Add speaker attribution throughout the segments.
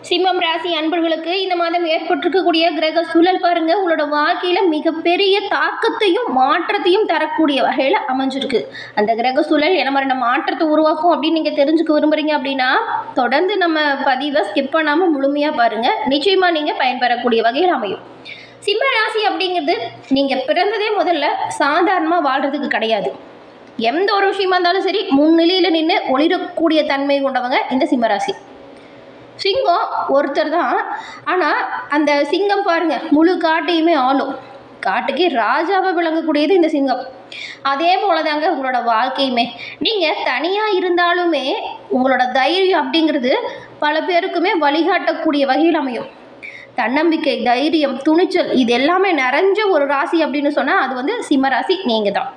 Speaker 1: சிம்மம் ராசி அன்பர்களுக்கு இந்த மாதம் ஏற்பட்டிருக்கக்கூடிய கிரக சூழல் பாருங்க, உங்களோட வாழ்க்கையில மிகப்பெரிய தாக்கத்தையும் மாற்றத்தையும் தரக்கூடிய வகையில் அமைஞ்சிருக்கு. அந்த கிரக சூழல் என்ன மாதிரி மாற்றத்தை உருவாக்கும் அப்படின்னு நீங்க தெரிஞ்சுக்க விரும்புறீங்க அப்படின்னா தொடர்ந்து நம்ம பதிவை ஸ்கிப் பண்ணாம முழுமையா பாருங்க. நிச்சயமா நீங்க பயன்பெறக்கூடிய வகையில் அமையும். சிம்ம ராசி அப்படிங்கிறது நீங்க பிறந்ததே முதல்ல சாதாரணமா வாழ்றதுக்கு கிடையாது. எந்த ஒரு விஷயமா இருந்தாலும் சரி, முன்னிலையில நின்று ஒளிரக்கூடிய தன்மை கொண்டவங்க இந்த சிம்மராசி. சிங்கம் ஒருத்தர் தான், ஆனால் அந்த சிங்கம் பாருங்க முழு காட்டையுமே ஆளும். காட்டுக்கே ராஜாவை விளங்கக்கூடியது இந்த சிங்கம். அதே போலதாங்க உங்களோட வாழ்க்கையுமே. நீங்கள் தனியாக இருந்தாலுமே உங்களோட தைரியம் அப்படிங்கிறது பல பேருக்குமே வழிகாட்டக்கூடிய வகையில் அமையும். தன்னம்பிக்கை, தைரியம், துணிச்சல் இது எல்லாமே நிறைஞ்ச ஒரு ராசி அப்படின்னு சொன்னால் அது வந்து சிம்மராசி நீங்கள் தான்.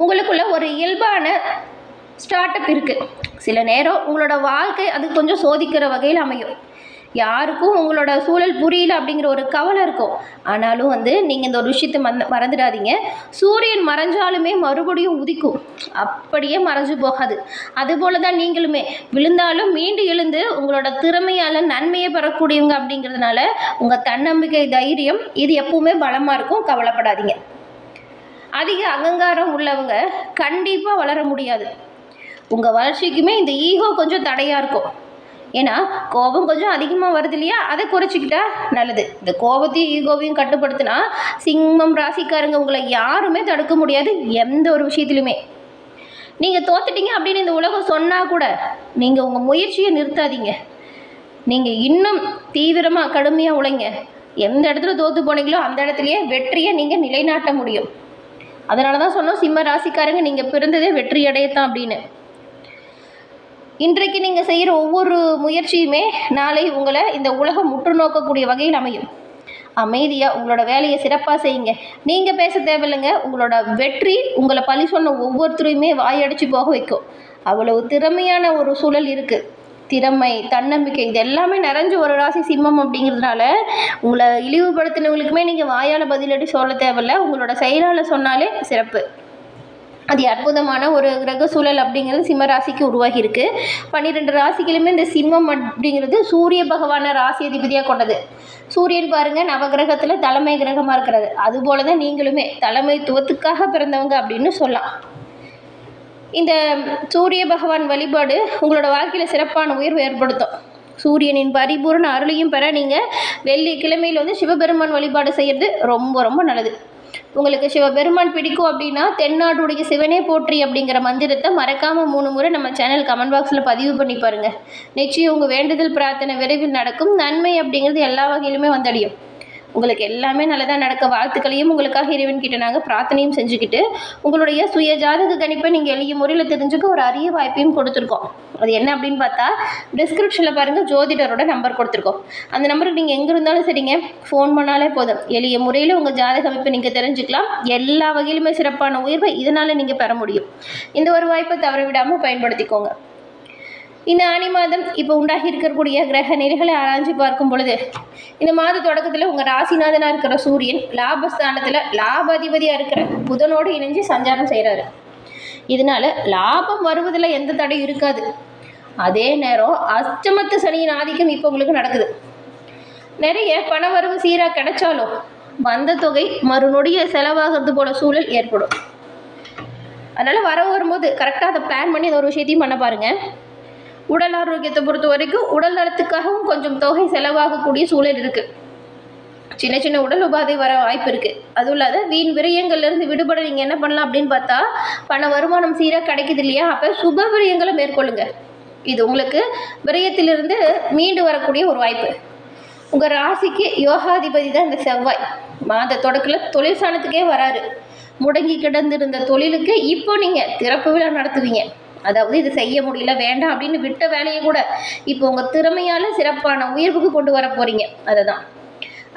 Speaker 1: உங்களுக்குள்ள ஒரு இயல்பான ஸ்டார்ட் அப் இருக்குது. சில நேரம் உங்களோட வாழ்க்கை அது கொஞ்சம் சோதிக்கிற வகையில் அமையும். யாருக்கும் உங்களோட சூழல் புரியல அப்படிங்கிற ஒரு கவலை இருக்கும். ஆனாலும் வந்து நீங்கள் இந்த ஒரு விஷயத்தை மறந்துடாதீங்க. சூரியன் மறைஞ்சாலுமே மறுபடியும் உதிக்கும், அப்படியே மறைஞ்சு போகாது. அதுபோல தான் நீங்களுமே விழுந்தாலும் மீண்டு எழுந்து உங்களோட திறமையால் நன்மையை பெறக்கூடியவங்க. அப்படிங்கிறதுனால உங்கள் தன்னம்பிக்கை, தைரியம் இது எப்பவுமே பலமாக இருக்கும். கவலைப்படாதீங்க. அதிக அகங்காரம் உள்ளவங்க கண்டிப்பாக வளர முடியாது. உங்கள் வளர்ச்சிக்குமே இந்த ஈகோ கொஞ்சம் தடையாக இருக்கும். ஏன்னா கோபம் கொஞ்சம் அதிகமாக வருது இல்லையா, அதை குறைச்சிக்கிட்டா நல்லது. இந்த கோபத்தையும் ஈகோவையும் கட்டுப்படுத்தினா சிம்மம் ராசிக்காரங்க உங்களை யாருமே தடுக்க முடியாது எந்த ஒரு விஷயத்துலையுமே. நீங்கள் தோத்துட்டீங்க அப்படின்னு இந்த உலகம் சொன்னால் கூட நீங்கள் உங்கள் முயற்சியை நிறுத்தாதீங்க. நீங்கள் இன்னும் தீவிரமாக கடுமையாக உழைங்க. எந்த இடத்துல தோற்று போனீங்களோ அந்த இடத்துலையே வெற்றியை நீங்கள் நிலைநாட்ட முடியும். அதனால தான் சொன்னோம் சிம்ம ராசிக்காரங்க நீங்கள் பிறந்ததே வெற்றி அடையத்தான் அப்படின்னு. இன்றைக்கு நீங்கள் செய்கிற ஒவ்வொரு முயற்சியுமே நாளை உங்களை இந்த உலகம் உற்று நோக்கக்கூடிய வகையில் அமையும். அமைதியாக உங்களோட வேலையை சிறப்பாக செய்யுங்க. நீங்கள் பேச தேவையில்லைங்க. உங்களோட வெற்றி உங்களை பழி சொன்ன ஒவ்வொருத்தரையுமே வாயடிச்சு போக வைக்கும். அவ்வளவு திறமையான ஒரு சூழல் இருக்குது. திறமை, தன்னம்பிக்கை இது எல்லாமே நிறைஞ்ச ஒரு ராசி சிம்மம். அப்படிங்கிறதுனால உங்களை இழிவுபடுத்தினவங்களுக்குமே நீங்கள் வாயால் பதிலடி சொல்ல தேவையில்லை. உங்களோட செயலால் சொன்னாலே சிறப்பு. அது அற்புதமான ஒரு கிரக சூழல் அப்படிங்கிறது சிம்ம ராசிக்கு உருவாகி இருக்கு. 12 ராசிகளுமே இந்த சிம்மம் அப்படிங்கிறது சூரிய பகவான ராசி அதிபதியாக கொண்டது. சூரியன் பாருங்க நவகிரகத்தில் தலைமை கிரகமாக இருக்கிறது. அதுபோல தான் நீங்களுமே தலைமைத்துவத்துக்காக பிறந்தவங்க அப்படின்னு சொல்லலாம். இந்த சூரிய பகவான் வழிபாடு உங்களோட வாழ்க்கையில் சிறப்பான உயர்வு ஏற்படுத்தும். சூரியனின் பரிபூர்ண அருளையும் பெற நீங்கள் வெள்ளிக்கிழமையில் வந்து சிவபெருமான் வழிபாடு செய்கிறது ரொம்ப ரொம்ப நல்லது. உங்களுக்கு சிவபெருமான் பிடிக்கும் அப்படின்னா தென்னாடுடைய சிவனே போற்றி அப்படிங்கிற மந்திரத்தை மறக்காமல் 3 முறை நம்ம சேனல் கமெண்ட் பாக்ஸில் பதிவு பண்ணி பாருங்கள். நிச்சயம் உங்கள் வேண்டுதல் பிரார்த்தனை விரைவில் நடக்கும். நன்மை அப்படிங்கிறது எல்லா வகையிலுமே வந்தடையும். உங்களுக்கு எல்லாமே நல்லதாக நடக்க வாழ்த்துக்களையும் உங்களுக்காக இறைவன்கிட்ட நாங்கள் பிரார்த்தனையும் செஞ்சுக்கிட்டு உங்களுடைய சுய ஜாதக கணிப்பை நீங்கள் எளிய முறையில் தெரிஞ்சுக்க ஒரு அரிய வாய்ப்பையும் கொடுத்துருக்கோம். அது என்ன அப்படின்னு பார்த்தா டிஸ்கிரிப்ஷனில் பாருங்கள் ஜோதிடரோட நம்பர் கொடுத்துருக்கோம். அந்த நம்பருக்கு நீங்கள் எங்கே இருந்தாலும் சரிங்க ஃபோன் பண்ணாலே போதும். எளிய முறையில் உங்கள் ஜாதக அமைப்பை நீங்கள் தெரிஞ்சுக்கலாம். எல்லா வகையிலுமே சிறப்பான உயர்வை இதனால் நீங்கள் பெற முடியும். இந்த ஒரு வாய்ப்பை தவற விடாமல் பயன்படுத்திக்கோங்க. இந்த ஆனி மாதம் இப்போ உண்டாகி இருக்கக்கூடிய கிரக நிலைகளை ஆராய்ச்சி பார்க்கும் பொழுது இந்த மாத தொடக்கத்தில் உங்கள் ராசிநாதனாக இருக்கிற சூரியன் லாபஸ்தானத்தில் லாபாதிபதியாக இருக்கிற புதனோடு இணைஞ்சு சஞ்சாரம் செய்கிறாரு. இதனால லாபம் வருவதில் எந்த தடையும் இருக்காது. அதே நேரம் அஷ்டமத்து சனியின் ஆதிக்கம் இப்போ உங்களுக்கு நடக்குது. நிறைய பண வரவு சீராக கிடைச்சாலும் வந்த தொகை மறுநொடிய செலவாகிறது போல சூழல் ஏற்படும். அதனால் வரவு வரும்போது கரெக்டாக அதை பிளான் பண்ணி ஒரு விஷயத்தையும் பண்ண பாருங்கள். உடல் ஆரோக்கியத்தை பொறுத்த வரைக்கும் உடல் நலத்துக்காகவும் கொஞ்சம் தொகை செலவாகக்கூடிய சூழல் இருக்குது. சின்ன சின்ன உடல் உபாதை வர வாய்ப்பு இருக்குது. அதுவும் இல்லாத வீண் விரயங்கள்லேருந்து விடுபட நீங்கள் என்ன பண்ணலாம் அப்படின்னு பார்த்தா பண வருமானம் சீராக கிடைக்குது இல்லையா, அப்போ சுப விரயங்களை மேற்கொள்ளுங்க. இது உங்களுக்கு விரயத்திலிருந்து மீண்டு வரக்கூடிய ஒரு வாய்ப்பு. உங்கள் ராசிக்கு யோகாதிபதி தான் இந்த செவ்வாய். மாத தொடக்கில் தொழில் ஸ்தானத்துக்கே வராரு. முடங்கி கிடந்திருந்த தொழிலுக்கு இப்போ நீங்கள் திறப்பு விழா நடத்துவீங்க. அதாவது இது செய்ய முடியல வேண்டாம் அப்படின்னு விட்ட வேலையை கூட இப்போ உங்கள் திறமையால் சிறப்பான உயர்வுக்கு கொண்டு வர போகிறீங்க. அதுதான்.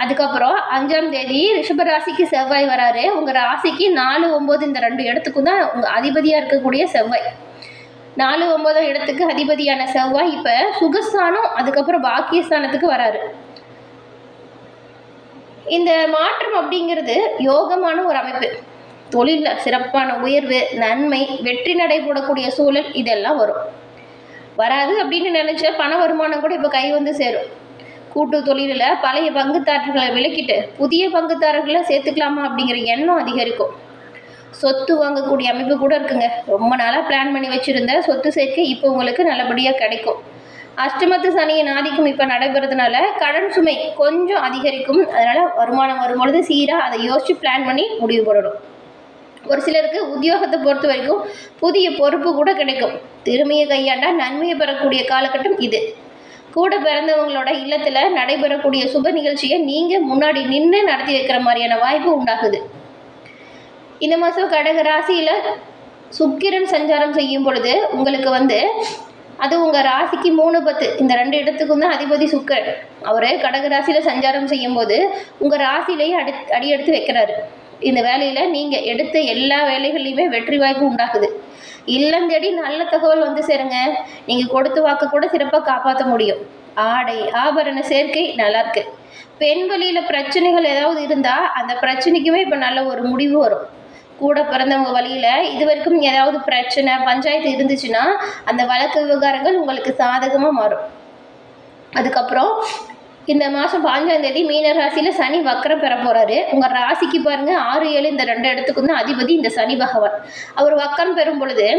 Speaker 1: அதுக்கப்புறம் 5ஆம் தேதி ரிஷபராசிக்கு செவ்வாய் வராரு. உங்கள் ராசிக்கு 4, 9 இந்த 2 இடத்துக்கும் தான் உங்கள் அதிபதியாக இருக்கக்கூடிய செவ்வாய். 4, 9 இடத்துக்கு அதிபதியான செவ்வாய் இப்போ சுகஸ்தானம் அதுக்கப்புறம் பாக்கியஸ்தானத்துக்கு வராரு. இந்த மாற்றம் அப்படிங்கிறது யோகமான ஒரு அமைப்பு. தொழிலில் சிறப்பான உயர்வு, நன்மை, வெற்றி நடைபோடக்கூடிய சூழல் இதெல்லாம் வரும். வராது அப்படின்னு நினச்ச பண வருமானம் கூட இப்போ கை வந்து சேரும். கூட்டு தொழிலில் பழைய பங்குதாரர்களை விலக்கிட்டு புதிய பங்குதாரர்களை சேர்த்துக்கலாமா அப்படிங்கிற எண்ணம் அதிகரிக்கும். சொத்து வாங்கக்கூடிய அமைப்பு கூட இருக்குங்க. ரொம்ப நாளாக பிளான் பண்ணி வச்சுருந்த சொத்து சேர்க்கை இப்போ உங்களுக்கு நல்லபடியாக கிடைக்கும். அஷ்டமத்து சனியின் ஆதிக்கம் இப்போ நடைபெறதுனால கடன் சுமை கொஞ்சம் அதிகரிக்கும். அதனால் வருமானம் வரும்பொழுது சீராக அதை யோசித்து பிளான் பண்ணி முடிவு போடணும். ஒரு சிலருக்கு உத்தியோகத்தை பொறுத்த வரைக்கும் புதிய பொறுப்பு கூட கிடைக்கும். திறமையை கையாண்டா நன்மையை பெறக்கூடிய காலகட்டம் இது. கூட பிறந்தவங்களோட இல்லத்தில் நடைபெறக்கூடிய சுப நிகழ்ச்சியை நீங்கள் முன்னாடி நின்று நடத்தி வைக்கிற மாதிரியான வாய்ப்பு உண்டாகுது. இந்த மாதம் கடக ராசியில் சுக்கிரன் சஞ்சாரம் செய்யும் பொழுது உங்களுக்கு அது உங்கள் ராசிக்கு 3, 10 இந்த 2 இடத்துக்கும் தான் அதிபதி சுக்கிரன். அவர் கடக ராசியில் சஞ்சாரம் செய்யும் போது உங்கள் ராசியிலேயே அடியெடுத்து வைக்கிறாரு. இந்த வேலையில் நீங்கள் எடுத்த எல்லா வேலைகள்லையுமே வெற்றி வாய்ப்பு உண்டாகுது. இல்லம் தேடி நல்ல தகவல் வந்து சேருங்க. நீங்கள் கொடுத்த வாக்கு கூட சிறப்பாக காப்பாற்ற முடியும். ஆடை ஆபரண சேர்க்கை நல்லாயிருக்கு. பெண் வழியில் பிரச்சனைகள் ஏதாவது இருந்தால் அந்த பிரச்சனைக்குமே இப்போ நல்ல ஒரு முடிவு வரும். கூட பிறந்தவங்க வழியில் இது வரைக்கும் ஏதாவது பிரச்சனை பஞ்சாயத்து இருந்துச்சுன்னா அந்த வழக்கு விவகாரங்கள் உங்களுக்கு சாதகமாக மாறும். அதுக்கப்புறம் இந்த மாதம் 5ஆம் தேதி மீன ராசியில் சனி வக்கரம் பெற போகிறாரு. உங்கள் ராசிக்கு பாருங்கள் 6, 7 இந்த 2 இடத்துக்கும் தான் அதிபதி இந்த சனி பகவான். அவர் வக்கரம் பெறும் பொழுது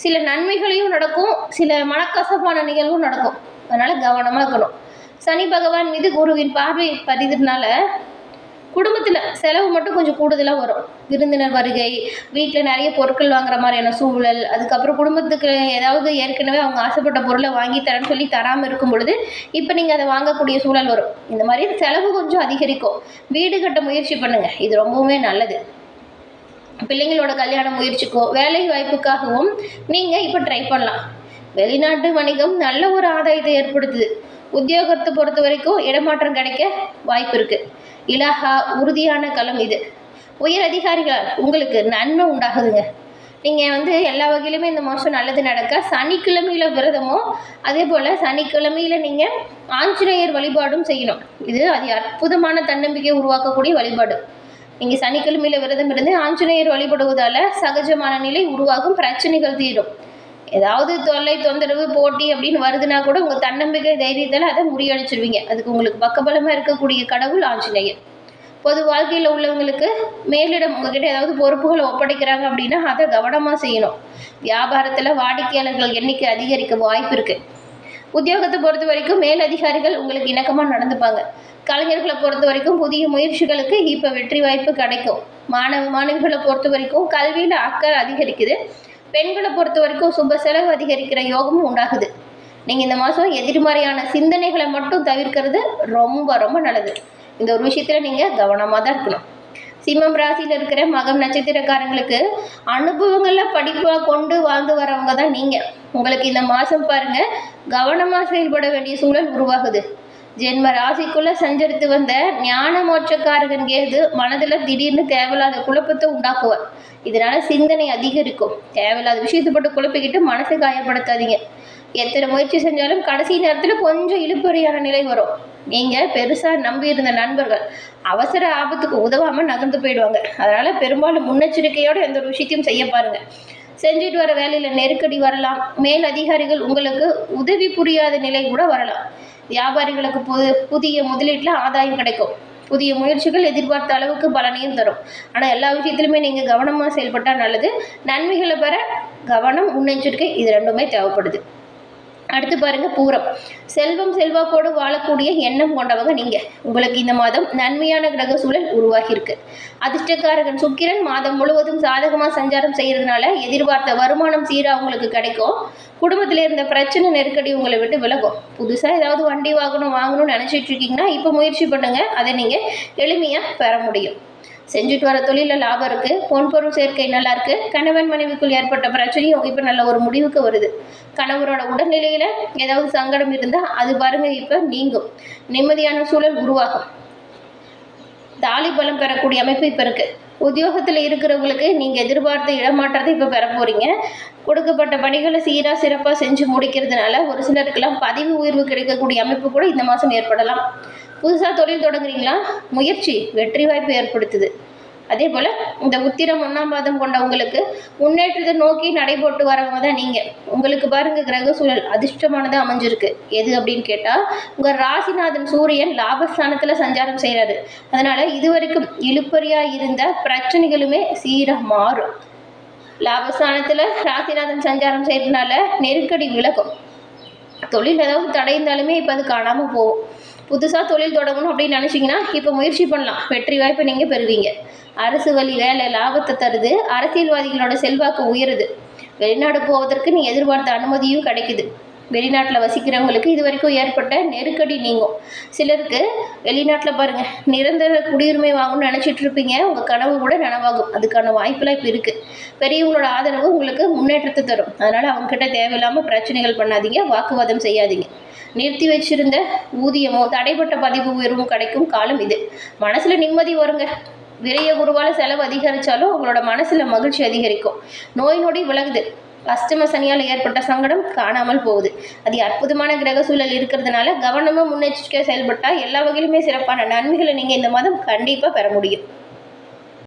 Speaker 1: சில நன்மைகளையும் நடக்கும், சில மனக்கசப்பான நிகழ்வும் நடக்கும். அதனால் கவனமாக இருக்கணும். சனி பகவான் மீது குருவின் பார்வை பதிகிறதுனால குடும்பத்தில் செலவு மட்டும் கொஞ்சம் கூடுதலாக வரும். விருந்தினர் வருகை, வீட்டில் நிறைய பொருட்கள் வாங்குற மாதிரியான சூழல், அதுக்கப்புறம் குடும்பத்துக்கு ஏதாவது ஏற்கனவே அவங்க ஆசைப்பட்ட பொருளை வாங்கி தரேன்னு சொல்லி தராமல் இருக்கும் பொழுது இப்போ நீங்கள் அதை வாங்கக்கூடிய சூழல் வரும். இந்த மாதிரி செலவு கொஞ்சம் அதிகரிக்கும். வீடு கட்ட முயற்சி பண்ணுங்கள், இது ரொம்பவுமே நல்லது. பிள்ளைங்களோட கல்யாண முயற்சிக்கோ வேலை வாய்ப்புக்காகவும் நீங்கள் இப்போ ட்ரை பண்ணலாம். வெளிநாட்டு வணிகம் நல்ல ஒரு ஆதாயத்தை ஏற்படுத்துது. உத்தியோகத்தை பொறுத்த வரைக்கும் இடமாற்றம் கிடைக்க வாய்ப்பு இருக்குது. இலாகா உறுதியான களம் இது. உயர் அதிகாரிகளால் உங்களுக்கு நன்மை உண்டாகுதுங்க. நீங்கள் எல்லா வகையிலுமே இந்த மாதம் நல்லது நடக்க சனிக்கிழமையில் விரதமோ அதே போல் சனிக்கிழமையில் நீங்கள் ஆஞ்சநேயர் வழிபாடும் செய்யணும். இது அற்புதமான தன்னம்பிக்கை உருவாக்கக்கூடிய வழிபாடு. நீங்கள் சனிக்கிழமையில் விரதம் இருந்து ஆஞ்சநேயர் வழிபடுவதால் சகஜமான நிலை உருவாகும், பிரச்சனைகள் தீரும். ஏதாவது தொல்லை தொந்தரவு போட்டி அப்படின்னு வருதுன்னா கூட உங்கள் தன்னம்பிக்கை தைரியத்தால் அதை முறியடிச்சிருவீங்க. அதுக்கு உங்களுக்கு பக்கபலமாக இருக்கக்கூடிய கடவுள் ஆஞ்சநேயர். பொது வாழ்க்கையில் உள்ளவங்களுக்கு மேலிடம் உங்ககிட்ட ஏதாவது பொறுப்புகளை ஒப்படைக்கிறாங்க அப்படின்னா அதை கவனமாக செய்யணும். வியாபாரத்தில் வாடிக்கையாளர்கள் எண்ணிக்கை அதிகரிக்க வாய்ப்பு இருக்குது. உத்தியோகத்தை பொறுத்த வரைக்கும் மேலதிகாரிகள் உங்களுக்கு இணக்கமாக நடந்துப்பாங்க. கலைஞர்களை பொறுத்த வரைக்கும் புதிய முயற்சிகளுக்கு இப்போ வெற்றி வாய்ப்பு கிடைக்கும். மாணவிகளை பொறுத்த வரைக்கும் கல்வியில் அக்கறை அதிகரிக்குது. பெண்களை பொறுத்த வரைக்கும் சுப செலவு அதிகரிக்கிற யோகமும் உண்டாகுது. நீங்கள் இந்த மாதம் எதிர்மறையான சிந்தனைகளை மட்டும் தவிர்க்கிறது ரொம்ப ரொம்ப நல்லது. இந்த ஒரு விஷயத்தில் நீங்கள் கவனமாக தான் இருக்கணும். சிம்மம் ராசியில் இருக்கிற மகம் நட்சத்திரக்காரங்களுக்கு அனுபவங்களில் படிப்பாக கொண்டு வாழ்ந்து வரவங்க தான் நீங்கள். உங்களுக்கு இந்த மாதம் பாருங்கள் கவனமாக செயல்பட வேண்டிய சூழல் உருவாகுது. ஜென்ம ராசிக்குள்ளே சஞ்சரித்து வந்த ஞான மோட்சக்காரகன் கேது மனதில் திடீர்னு தேவையில்லாத குழப்பத்தை உண்டாக்குவார். இதனால் சிந்தனை அதிகரிக்கும். தேவையில்லாத விஷயத்தை போட்டு குழப்பிக்கிட்டு மனசை காயப்படுத்தாதீங்க. எத்தனை முயற்சி செஞ்சாலும் கடைசி நேரத்தில் கொஞ்சம் இழுப்பறியான நிலை வரும். நீங்கள் பெருசாக நம்பியிருந்த நண்பர்கள் அவசர ஆபத்துக்கு உதவாமல் நகர்ந்து போயிடுவாங்க. அதனால் பெரும்பாலும் முன்னெச்சரிக்கையோடு எந்த ஒரு விஷயத்தையும் செய்ய பாருங்கள். செஞ்சுட்டு வர வேலையில் நெருக்கடி வரலாம். மேல் அதிகாரிகள் உங்களுக்கு உதவி புரியாத நிலை கூட வரலாம். வியாபாரிகளுக்கு புதிய முதலீட்டில் ஆதாயம் கிடைக்கும். புதிய முயற்சிகள் எதிர்பார்த்த அளவுக்கு பலனையும் தரும். ஆனால் எல்லா விஷயத்திலுமே நீங்கள் கவனமாக செயல்பட்டால் நல்லது. நன்மைகளை பெற கவனம், முன்னெச்சரிக்கை இது ரெண்டுமே தேவைப்படுது. அடுத்து பாருங்கள் பூரம். செல்வம் செல்வாக்கோடு வாழக்கூடிய எண்ணம் கொண்டவங்க நீங்கள். உங்களுக்கு இந்த மாதம் நன்மையான கிரக சூழல் உருவாகியிருக்கு. அதிர்ஷ்டக்காரகன் சுக்கிரன் மாதம் முழுவதும் சாதகமாக சஞ்சாரம் செய்கிறதுனால எதிர்பார்த்த வருமானம் சீராக உங்களுக்கு கிடைக்கும். குடும்பத்தில் இருந்த பிரச்சனை நெருக்கடி உங்களை விட்டு விலகும். புதுசாக ஏதாவது வண்டி வாங்கணும்னு நினச்சிட்டு இருக்கீங்கன்னா இப்போ முயற்சி பண்ணுங்கள். அதை நீங்கள் எளிமையாக பெற முடியும். செஞ்சுட்டு வர தொழிலில் லாபம் இருக்குது. பொன்பொருள் சேர்க்கை நல்லா இருக்குது. கணவன் மனைவிக்குள் ஏற்பட்ட பிரச்சனையும் இப்போ நல்ல ஒரு முடிவுக்கு வருது. கணவரோட உடல்நிலையில் ஏதாவது சங்கடம் இருந்தால் அது பாருங்கள் இப்போ நீங்கும். நிம்மதியான சூழல் உருவாகும். தாலி பலம் பெறக்கூடிய அமைப்பு இப்போ இருக்குது. உத்தியோகத்தில் இருக்கிறவங்களுக்கு நீங்கள் எதிர்பார்த்த இடமாற்றத்தை இப்போ பெற போகிறீங்க. கொடுக்கப்பட்ட பணிகளை சீராக சிறப்பாக செஞ்சு முடிக்கிறதுனால ஒரு சிலருக்கெல்லாம் பதவி உயர்வு கிடைக்கக்கூடிய அமைப்பு கூட இந்த மாதம் ஏற்படலாம். புதுசாக தொழில் தொடங்குறீங்களா? முயற்சி வெற்றி வாய்ப்பு ஏற்படுத்துது. அதே போல் இந்த உத்திரம் 1ஆம் பாதம் கொண்டவங்களுக்கு முன்னேற்றத்தை நோக்கி நடைபோட்டு வரவங்க தான் நீங்கள். உங்களுக்கு பாருங்கள் கிரக சூழல் அதிர்ஷ்டமானதாக அமைஞ்சிருக்கு. எது அப்படின்னு கேட்டால் உங்கள் ராசிநாதன் சூரியன் லாபஸ்தானத்தில் சஞ்சாரம் செய்கிறாரு. அதனால் இதுவரைக்கும் இழுப்பறியாக இருந்த பிரச்சனைகளுமே சீராக மாறும். லாபஸ்தானத்தில் ராசிநாதன் சஞ்சாரம் செய்கிறதுனால நெருக்கடி விலகும். தொழில் ஏதாவது தடைந்தாலுமே இப்போ அது காணாமல் போகும். புதுசாக தொழில் தொடங்கணும் அப்படின்னு நினச்சிங்கன்னா இப்போ முயற்சி பண்ணலாம். வெற்றி வாய்ப்பை நீங்கள் பெறுவீங்க. அரசு வழி வேலை லாபத்தை தருது. அரசியல்வாதிகளோட செல்வாக்கு உயருது. வெளிநாடு போவதற்கு நீ எதிர்பார்த்த அனுமதியும் கிடைக்குது. வெளிநாட்டில் வசிக்கிறவங்களுக்கு இது வரைக்கும் ஏற்பட்ட நெருக்கடி நீங்கும். சிலருக்கு வெளிநாட்டில் பாருங்கள் நிரந்தர குடியுரிமை வாங்கணும்னு நினச்சிட்டு இருப்பீங்க. உங்கள் கனவு கூட நனவாகும். அதுக்கான வாய்ப்பெல்லாம் இப்போ இருக்குது. பெரியவங்களோட ஆதரவு உங்களுக்கு முன்னேற்றத்தை தரும். அதனால் அவங்கக்கிட்ட தேவையில்லாமல் பிரச்சனைகள் பண்ணாதீங்க, வாக்குவாதம் செய்யாதீங்க. நிறுத்தி வச்சிருந்த ஊதியமோ தடைப்பட்ட பதிவு உயர்வும் கிடைக்கும் காலம் இது. மனசில் நிம்மதி வருங்க. விரைய குருவால் செலவு அதிகரித்தாலும் உங்களோட மனசில் மகிழ்ச்சி அதிகரிக்கும். நோய் நொடி விலகுது. அஷ்டம சனியால் ஏற்பட்ட சங்கடம் காணாமல் போகுது. அது அற்புதமான கிரக சூழல் இருக்கிறதுனால கவனமாக முன்னெச்சரிக்கையாக செயல்பட்டால் எல்லா வகையிலுமே சிறப்பான நன்மைகளை நீங்கள் இந்த மாதம் கண்டிப்பாக பெற முடியும்.